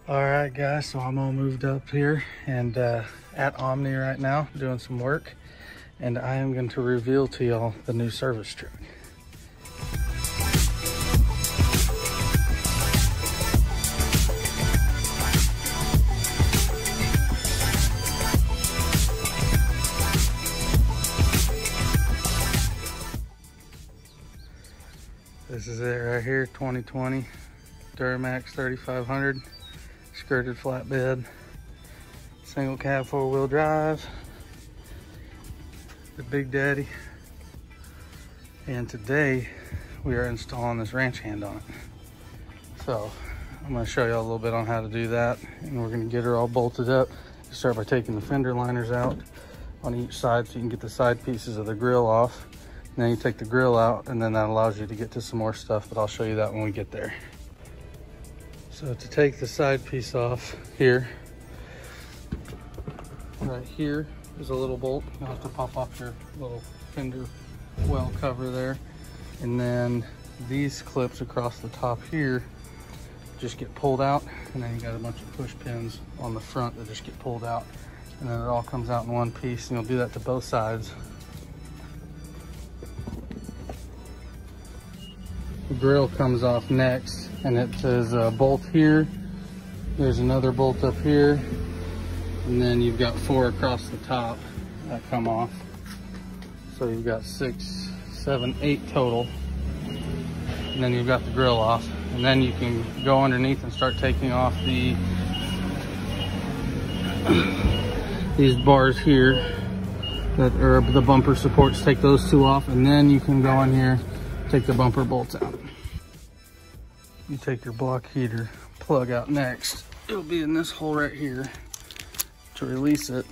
All right, guys, so I'm all moved up here and at Omni right now doing some work, and I am going to reveal to y'all the new service truck. This is it right here, 2020 Duramax 3500. Skirted flatbed, single cab 4-wheel drive, the Big Daddy. And today we are installing this ranch hand on it. So I'm going to show you a little bit on how to do that, and we're going to get her all bolted up. You start by taking the fender liners out on each side so you can get the side pieces of the grill off. And then you take the grill out, and then that allows you to get to some more stuff, but I'll show you that when we get there. So to take the side piece off here, right here is a little bolt. You'll have to pop off your little fender well cover there. And then these clips across the top here just get pulled out. And then you got a bunch of push pins on the front that just get pulled out. And then it all comes out in one piece, and you'll do that to both sides. The grill comes off next, and it says a bolt here. There's another bolt up here, and then you've got 4 across the top that come off. So you've got 6, 7, 8 total. And then you've got the grill off, and then you can go underneath and start taking off these bars here that are the bumper supports. Take those 2 off, and then you can go in here, take the bumper bolts out. You take your block heater plug out next. It'll be in this hole right here. To release it,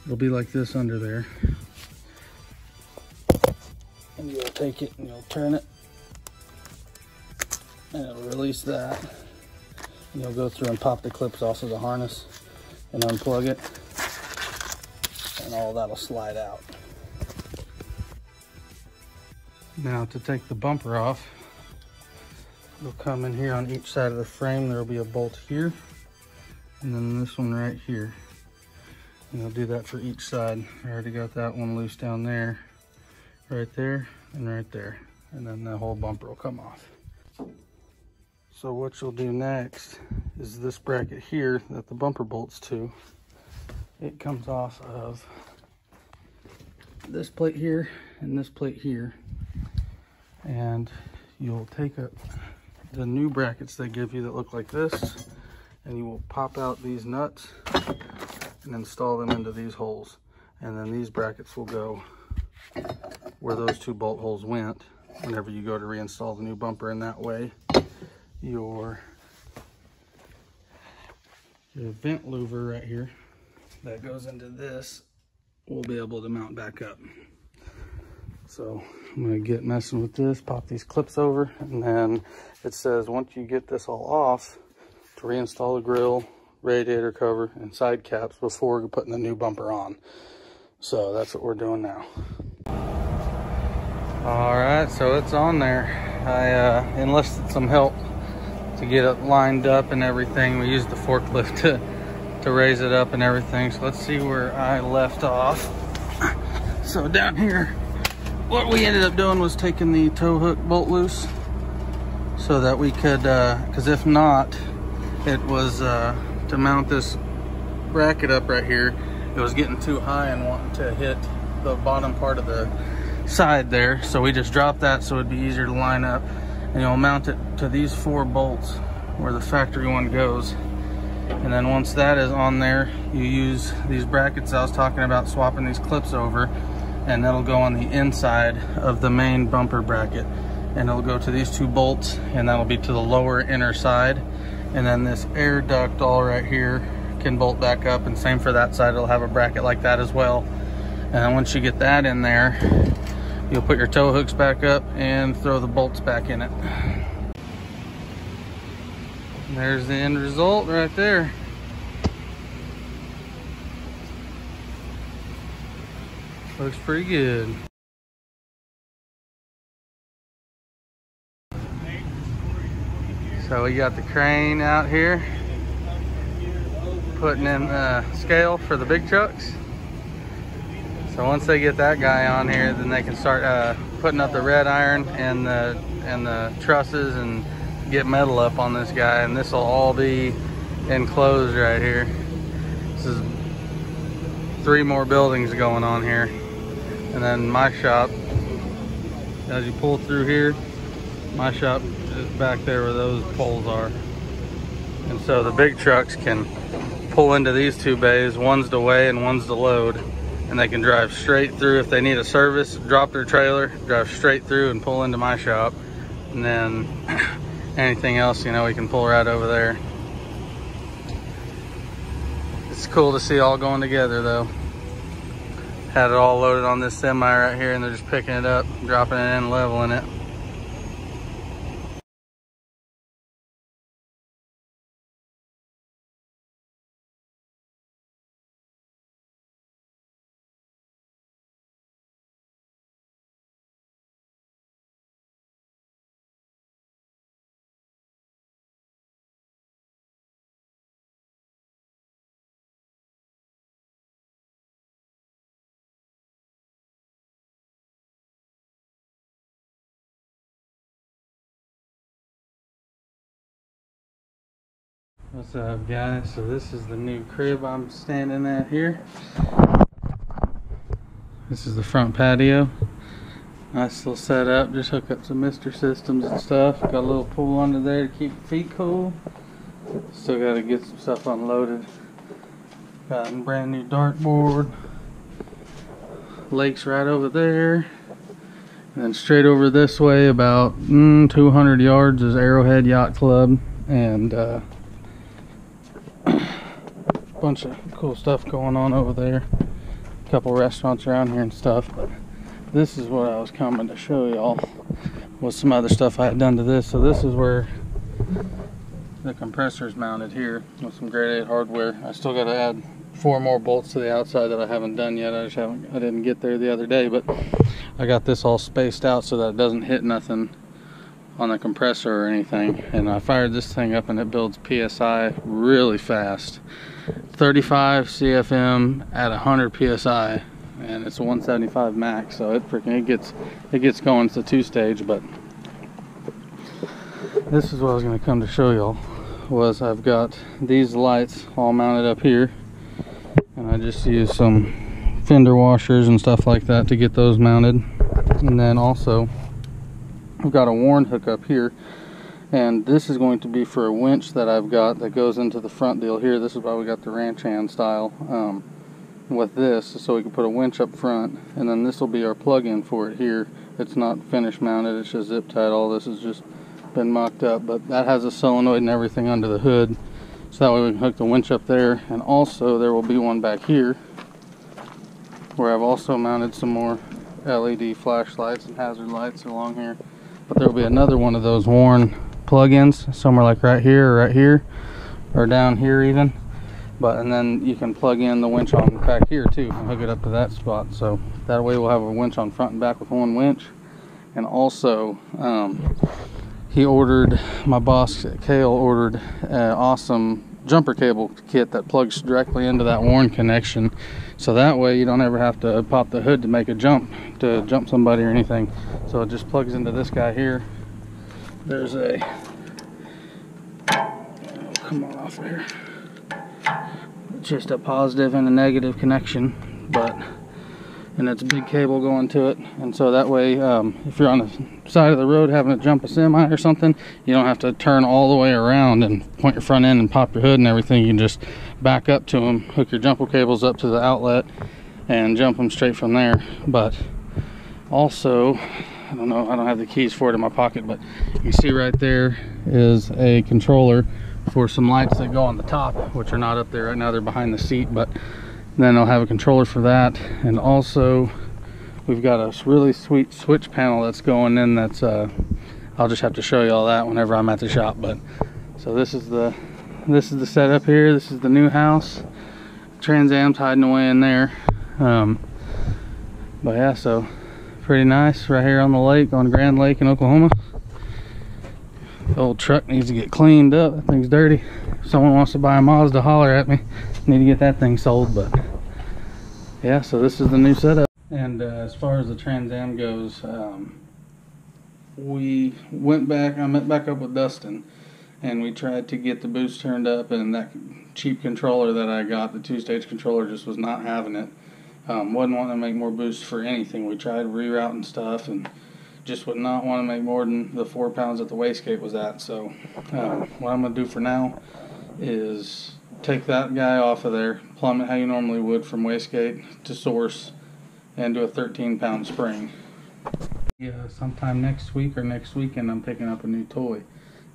it'll be like this under there. And you'll take it and you'll turn it, and it'll release that. And you'll go through and pop the clips off of the harness and unplug it, and all that'll slide out. Now to take the bumper off, you'll come in here on each side of the frame. There'll be a bolt here, and then this one right here. And you'll do that for each side. I already got that one loose down there, right there, and right there. And then the whole bumper will come off. So what you'll do next is this bracket here that the bumper bolts to. It comes off of this plate here and this plate here. And you'll take the new brackets they give you that look like this, and you will pop out these nuts and install them into these holes. And then these brackets will go where those 2 bolt holes went whenever you go to reinstall the new bumper. And that way your vent louver right here that goes into this will be able to mount back up. So I'm gonna get messing with this, pop these clips over, and then it says once you get this all off, to reinstall the grill, radiator cover, and side caps before putting the new bumper on. So that's what we're doing now. All right, so it's on there. I enlisted some help to get it lined up and everything. We used the forklift to raise it up and everything. So let's see where I left off. So down here, what we ended up doing was taking the tow hook bolt loose so that we could, because if not, it was to mount this bracket up right here, it was getting too high and wanting to hit the bottom part of the side there. So we just dropped that so it'd be easier to line up. And you'll mount it to these 4 bolts where the factory one goes. And then once that is on there, you use these brackets I was talking about, swapping these clips over, and that'll go on the inside of the main bumper bracket, and it'll go to these 2 bolts, and that'll be to the lower inner side. And then this air duct all right here can bolt back up, and same for that side, it'll have a bracket like that as well. And then once you get that in there, you'll put your tow hooks back up and throw the bolts back in it. And there's the end result right there. Looks pretty good. So we got the crane out here putting in the scale for the big trucks. So once they get that guy on here, then they can start putting up the red iron and the trusses and get metal up on this guy, and this will all be enclosed right here. This is 3 more buildings going on here. And then my shop, as you pull through here, my shop is back there where those poles are. And so the big trucks can pull into these 2 bays. One's to weigh and one's to load. And they can drive straight through if they need a service, drop their trailer, drive straight through and pull into my shop. And then anything else, you know, we can pull right over there. It's cool to see all going together though. Had it all loaded on this semi right here, and they're just picking it up, dropping it in, leveling it. What's up, guys? So this is the new crib I'm standing at here. This is the front patio. Nice little setup. Just hook up some mister systems and stuff. Got a little pool under there to keep your feet cool. Still got to get some stuff unloaded. Got a brand new dartboard. Lake's right over there. And then straight over this way about 200 yards is Arrowhead Yacht Club. And bunch of cool stuff going on over there. A couple restaurants around here and stuff, but this is what I was coming to show y'all, was some other stuff I had done to this. So this is where the compressor is mounted here with some grade 8 hardware. I still got to add 4 more bolts to the outside that I haven't done yet. I didn't get there the other day, but I got this all spaced out so that it doesn't hit nothing on the compressor or anything. And I fired this thing up and it builds PSI really fast. 35 CFM at 100 PSI, and it's a 175 max, so it gets going. It's a 2-stage. But this is what I was going to come to show y'all, was I've got these lights all mounted up here, and I just use some fender washers and stuff like that to get those mounted. And then also I've got a Warn hook up here, and this is going to be for a winch that I've got that goes into the front deal here. This is why we got the ranch hand style with this, so we can put a winch up front, and then this will be our plug-in for it here. It's not finish mounted, it's just zip tied. All this has just been mocked up, but that has a solenoid and everything under the hood, so that way we can hook the winch up there. And also there will be one back here where I've also mounted some more LED flashlights and hazard lights along here. But there will be another one of those Warn plug-ins somewhere like right here, or down here even. And then you can plug in the winch on back here too and hook it up to that spot. So that way we'll have a winch on front and back with one winch. And also my boss Kale ordered an awesome jumper cable kit that plugs directly into that Warn connection, so that way you don't ever have to pop the hood to make a jump somebody or anything. So it just plugs into this guy here. There's a come on off here, just a positive and a negative connection, and it's a big cable going to it. And so that way if you're on the side of the road having to jump a semi or something, you don't have to turn all the way around and point your front end and pop your hood and everything. You can just back up to them, hook your jumper cables up to the outlet, and jump them straight from there. But also, I don't know, I don't have the keys for it in my pocket, but you can see right there is a controller for some lights that go on the top, which are not up there right now, they're behind the seat. But then I'll have a controller for that. And also we've got a really sweet switch panel that's going in, that's I'll just have to show you all that whenever I'm at the shop. But so this is the setup here. This is the new house. Trans Am's hiding away in there. But yeah, so pretty nice right here on the lake, on Grand Lake in Oklahoma. The old truck needs to get cleaned up. That thing's dirty. If someone wants to buy a Mazda, holler at me. Need to get that thing sold, but yeah, so this is the new setup. And as far as the Trans Am goes, we went back, I met back up with Dustin, and we tried to get the boost turned up, and that cheap controller that I got, the 2-stage controller, just was not having it. Wasn't wanting to make more boost for anything. We tried rerouting stuff and just would not want to make more than the 4 pounds that the wastegate was at. So what I'm going to do for now is take that guy off of there, plumb it how you normally would from wastegate to source, and do a 13-pound spring. Yeah, sometime next week or next weekend I'm picking up a new toy.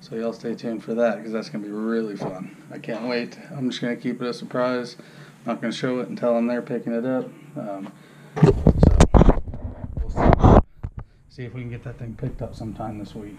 So y'all stay tuned for that, because that's going to be really fun. I can't wait. I'm just going to keep it a surprise. I'm not going to show it until I'm there picking it up. So we'll see if we can get that thing picked up sometime this week.